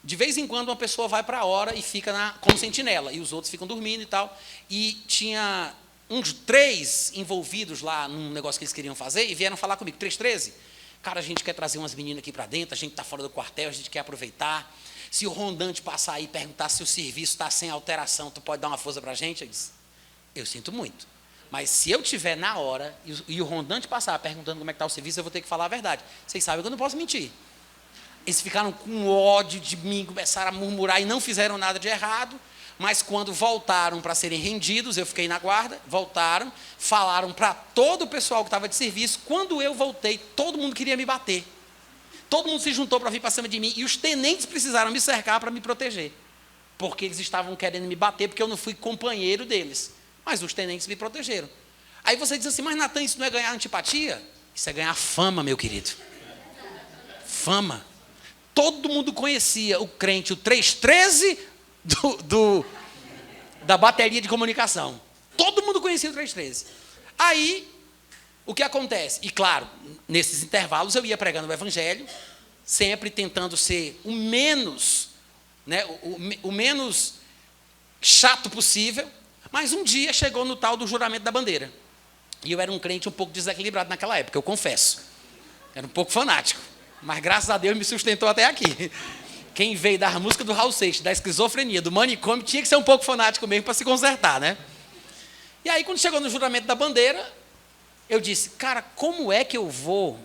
de vez em quando uma pessoa vai para a hora e fica como sentinela, e os outros ficam dormindo e tal. E tinha uns 3 envolvidos lá num negócio que eles queriam fazer, e vieram falar comigo, 313, cara, a gente quer trazer umas meninas aqui para dentro, a gente está fora do quartel, a gente quer aproveitar. Se o rondante passar aí e perguntar se o serviço está sem alteração, tu pode dar uma força para a gente? Eu disse, eu sinto muito. Mas se eu estiver na hora, e o rondante passar perguntando como é que está o serviço, eu vou ter que falar a verdade. Vocês sabem que eu não posso mentir. Eles ficaram com ódio de mim, começaram a murmurar e não fizeram nada de errado, mas quando voltaram para serem rendidos, eu fiquei na guarda, voltaram, falaram para todo o pessoal que estava de serviço, quando eu voltei, todo mundo queria me bater. Todo mundo se juntou para vir para cima de mim, e os tenentes precisaram me cercar para me proteger, porque eles estavam querendo me bater, porque eu não fui companheiro deles, mas os tenentes me protegeram. Aí você diz assim, mas Natan, isso não é ganhar antipatia? Isso é ganhar fama, meu querido. Fama. Todo mundo conhecia o crente, o 313 da bateria de comunicação. Todo mundo conhecia o 313. Aí, o que acontece? E claro, nesses intervalos eu ia pregando o evangelho, sempre tentando ser o menos, o menos chato possível, mas um dia chegou no tal do juramento da bandeira. E eu era um crente um pouco desequilibrado naquela época, eu confesso. Era um pouco fanático. Mas graças a Deus me sustentou até aqui. Quem veio da música do Raul Seixas, da esquizofrenia, do manicômio, tinha que ser um pouco fanático mesmo para se consertar, né? E aí, quando chegou no juramento da bandeira, eu disse, cara, como é que eu vou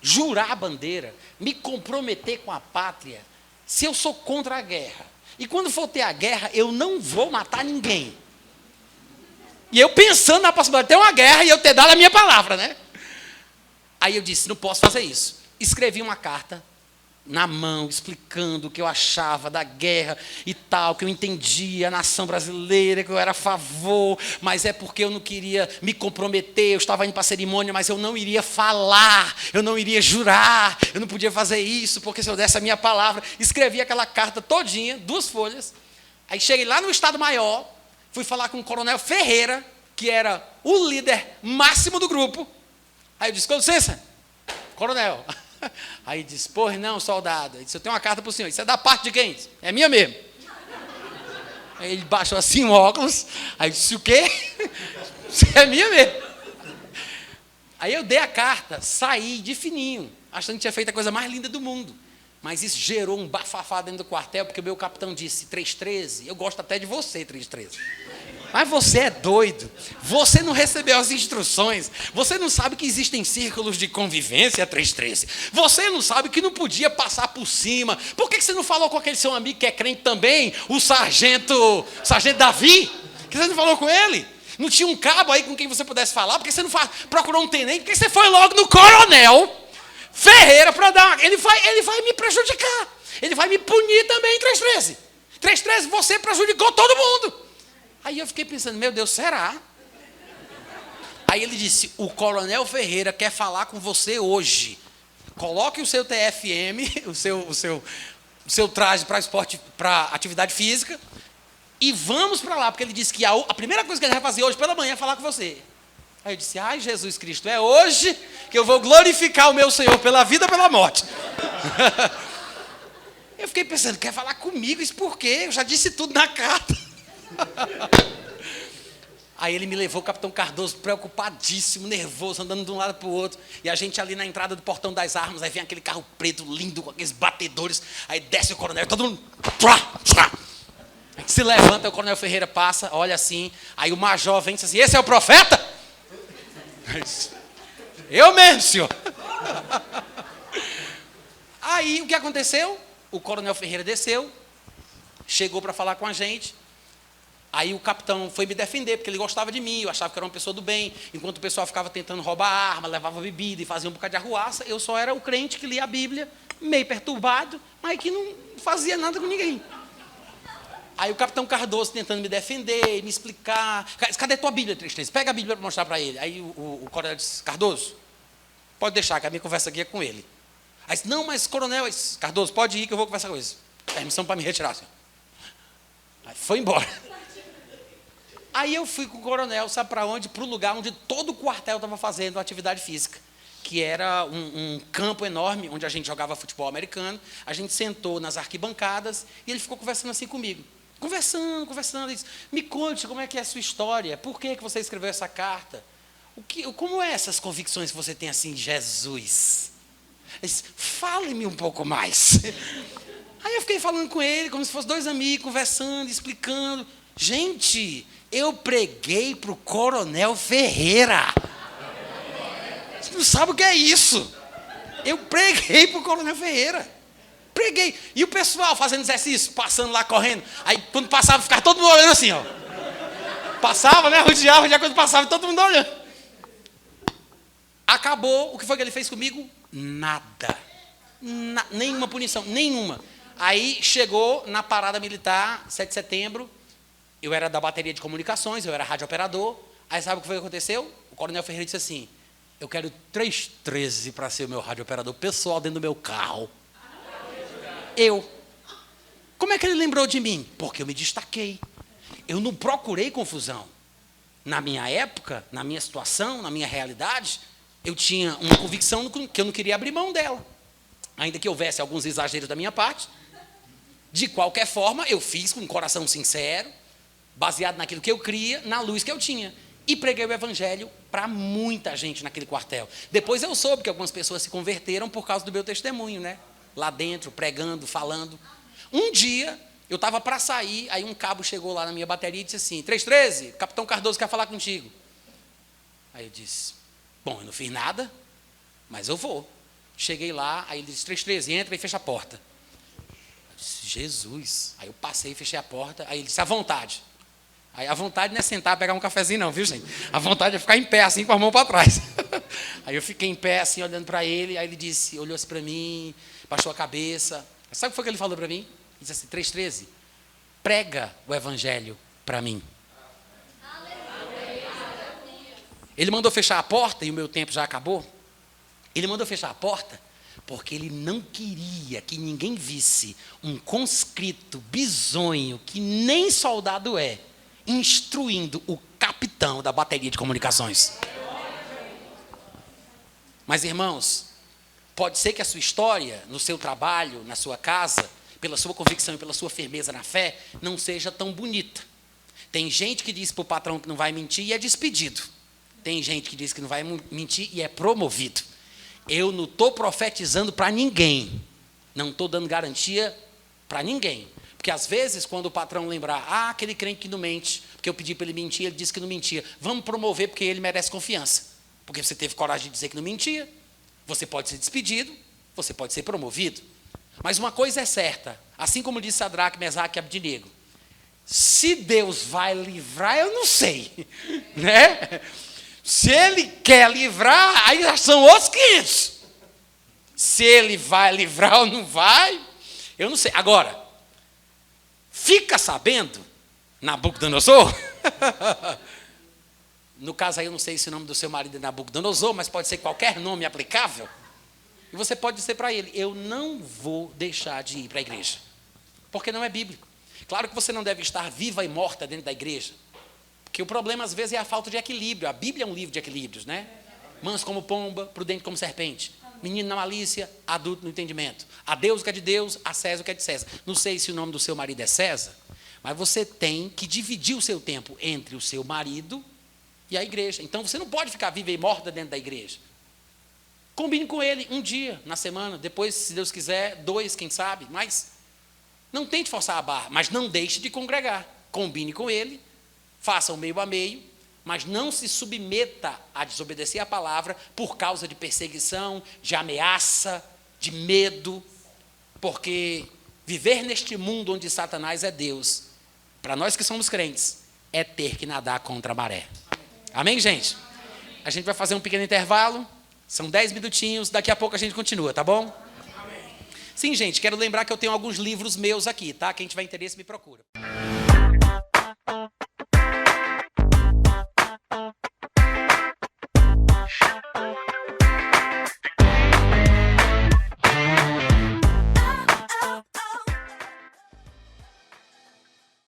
jurar a bandeira, me comprometer com a pátria, se eu sou contra a guerra? E quando for ter a guerra, eu não vou matar ninguém. E eu pensando na possibilidade de ter uma guerra e eu ter dado a minha palavra, né? Aí eu disse, não posso fazer isso. Escrevi uma carta na mão, explicando o que eu achava da guerra e tal, que eu entendia a nação brasileira, que eu era a favor, mas é porque eu não queria me comprometer, eu estava indo para a cerimônia, mas eu não iria falar, eu não iria jurar, eu não podia fazer isso, porque se eu desse a minha palavra, escrevi aquela carta todinha, 2 folhas, aí cheguei lá no Estado-Maior, fui falar com o coronel Ferreira, que era o líder máximo do grupo, aí eu disse, com licença, coronel. Aí disse, pois não, soldado. Ele disse, eu tenho uma carta para o senhor. Isso é da parte de quem? É minha mesmo. Aí ele baixou assim o óculos. Aí disse, o quê? Isso é minha mesmo. Aí eu dei a carta, saí de fininho, achando que tinha feito a coisa mais linda do mundo. Mas isso gerou um bafafá dentro do quartel, porque o meu capitão disse, 313, eu gosto até de você, 313. Mas você é doido. Você não recebeu as instruções. Você não sabe que existem círculos de convivência 313. Você não sabe que não podia passar por cima. Por que você não falou com aquele seu amigo que é crente também? O sargento Davi? Por que você não falou com ele? Não tinha um cabo aí com quem você pudesse falar? Por que você não procurou um tenente? Por que você foi logo no coronel Ferreira para dar... Ele vai me prejudicar. Ele vai me punir também em 313. 313, você prejudicou todo mundo. Aí eu fiquei pensando, meu Deus, será? Aí ele disse, o coronel Ferreira quer falar com você hoje. Coloque o seu TFM, o seu traje para esporte, para atividade física, e vamos para lá, porque ele disse que a primeira coisa que ele vai fazer hoje pela manhã é falar com você. Aí eu disse, ai Jesus Cristo, é hoje que eu vou glorificar o meu Senhor pela vida e pela morte. Eu fiquei pensando, quer falar comigo? Isso por quê? Eu já disse tudo na carta. Aí ele me levou, o capitão Cardoso, preocupadíssimo, nervoso, andando de um lado para o outro. E a gente ali na entrada do portão das armas, aí vem aquele carro preto, lindo, com aqueles batedores. Aí desce o coronel, todo mundo... Aí se levanta, o coronel Ferreira passa, olha assim. Aí o major vem e diz assim, esse é o profeta? Eu mesmo, senhor. Aí o que aconteceu? O coronel Ferreira desceu, chegou para falar com a gente. Aí o capitão foi me defender, porque ele gostava de mim, eu achava que era uma pessoa do bem. Enquanto o pessoal ficava tentando roubar arma, levava bebida e fazia um bocado de arruaça, eu só era o crente que lia a Bíblia, meio perturbado, mas que não fazia nada com ninguém. Aí o capitão Cardoso tentando me defender, me explicar. Cadê tua Bíblia, 313? Pega a Bíblia para mostrar para ele. Aí o coronel disse, Cardoso, pode deixar, que a minha conversa aqui é com ele. Aí disse, não, mas coronel, Cardoso, pode ir que eu vou conversar com ele. Permissão para me retirar, senhor. Aí foi embora. Aí eu fui com o coronel, sabe para onde? Para o lugar onde todo o quartel estava fazendo atividade física, que era um campo enorme, onde a gente jogava futebol americano. A gente sentou nas arquibancadas e ele ficou conversando assim comigo. Conversando, ele disse, me conte como é que é a sua história, por que você escreveu essa carta? Como é essas convicções que você tem assim de Jesus? Ele disse, fale-me um pouco mais. Aí eu fiquei falando com ele, como se fossem dois amigos, conversando, explicando. Gente, eu preguei para o coronel Ferreira. Você não sabe o que é isso? Eu preguei para o coronel Ferreira. Preguei. E o pessoal fazendo exercício, passando lá, correndo. Aí quando passava, ficava todo mundo olhando assim, ó. Passava, né? Rodeava, já quando passava, todo mundo olhando. Acabou. O que foi que ele fez comigo? Nada. Nenhuma punição, nenhuma. Aí chegou na parada militar, 7 de setembro. Eu era da bateria de comunicações, eu era radiooperador. Aí sabe o que foi que aconteceu? O coronel Ferreira disse assim, eu quero 313 para ser o meu radiooperador pessoal dentro do meu carro. Eu. Como é que ele lembrou de mim? Porque eu me destaquei. Eu não procurei confusão. Na minha época, na minha situação, na minha realidade, eu tinha uma convicção que eu não queria abrir mão dela. Ainda que houvesse alguns exageros da minha parte. De qualquer forma, eu fiz com um coração sincero, baseado naquilo que eu cria, na luz que eu tinha. E preguei o evangelho para muita gente naquele quartel. Depois eu soube que algumas pessoas se converteram por causa do meu testemunho, né? Lá dentro, pregando, falando. Um dia, eu estava para sair, aí um cabo chegou lá na minha bateria e disse assim, 313, capitão Cardoso quer falar contigo. Aí eu disse, bom, eu não fiz nada, mas eu vou. Cheguei lá, aí ele disse, 313, entra e fecha a porta. Eu disse, Jesus. Aí eu passei, fechei a porta, aí ele disse, à vontade. Aí a vontade não é sentar, pegar um cafezinho não, viu gente? A vontade é ficar em pé assim, com a mão para trás. Aí eu fiquei em pé assim, olhando para ele, aí ele disse, olhou assim para mim, baixou a cabeça. Sabe o que foi que ele falou para mim? Ele disse assim, 313, prega o evangelho para mim. Ele mandou fechar a porta, e o meu tempo já acabou. Ele mandou fechar a porta, porque ele não queria que ninguém visse um conscrito bizonho, que nem soldado é, instruindo o capitão da bateria de comunicações. Mas, irmãos, pode ser que a sua história, no seu trabalho, na sua casa, pela sua convicção e pela sua firmeza na fé, não seja tão bonita. Tem gente que diz para o patrão que não vai mentir e é despedido. Tem gente que diz que não vai mentir e é promovido. Eu não estou profetizando para ninguém. Não estou dando garantia para ninguém. Porque às vezes, quando o patrão lembrar, aquele crente que não mente, porque eu pedi para ele mentir, ele disse que não mentia. Vamos promover porque ele merece confiança. Porque você teve coragem de dizer que não mentia. Você pode ser despedido, você pode ser promovido. Mas uma coisa é certa, assim como disse Sadraque, Mesaque e Abdinego, se Deus vai livrar, eu não sei. Né? Se ele quer livrar, aí já são outros 500. Se ele vai livrar ou não vai, eu não sei. Agora, fica sabendo, Nabucodonosor, no caso aí eu não sei se o nome do seu marido é Nabucodonosor, mas pode ser qualquer nome aplicável, e você pode dizer para ele, eu não vou deixar de ir para a igreja, porque não é bíblico. Claro que você não deve estar viva e morta dentro da igreja, porque o problema às vezes é a falta de equilíbrio. A Bíblia é um livro de equilíbrios, né? Manso como pomba, prudente como serpente, menino na malícia, adulto no entendimento. A Deus o que é de Deus, a César o que é de César. Não sei se o nome do seu marido é César, mas você tem que dividir o seu tempo entre o seu marido e a igreja. Então você não pode ficar viva e morta dentro da igreja. Combine com ele um dia na semana, depois, se Deus quiser, 2, quem sabe, mas não tente forçar a barra, mas não deixe de congregar. Combine com ele, faça o meio a meio, mas não se submeta a desobedecer a palavra por causa de perseguição, de ameaça, de medo, porque viver neste mundo onde Satanás é Deus, para nós que somos crentes, é ter que nadar contra a maré. Amém, gente? A gente vai fazer um pequeno intervalo, são 10 minutinhos, daqui a pouco a gente continua, tá bom? Sim, gente, quero lembrar que eu tenho alguns livros meus aqui, tá? Quem tiver interesse me procura.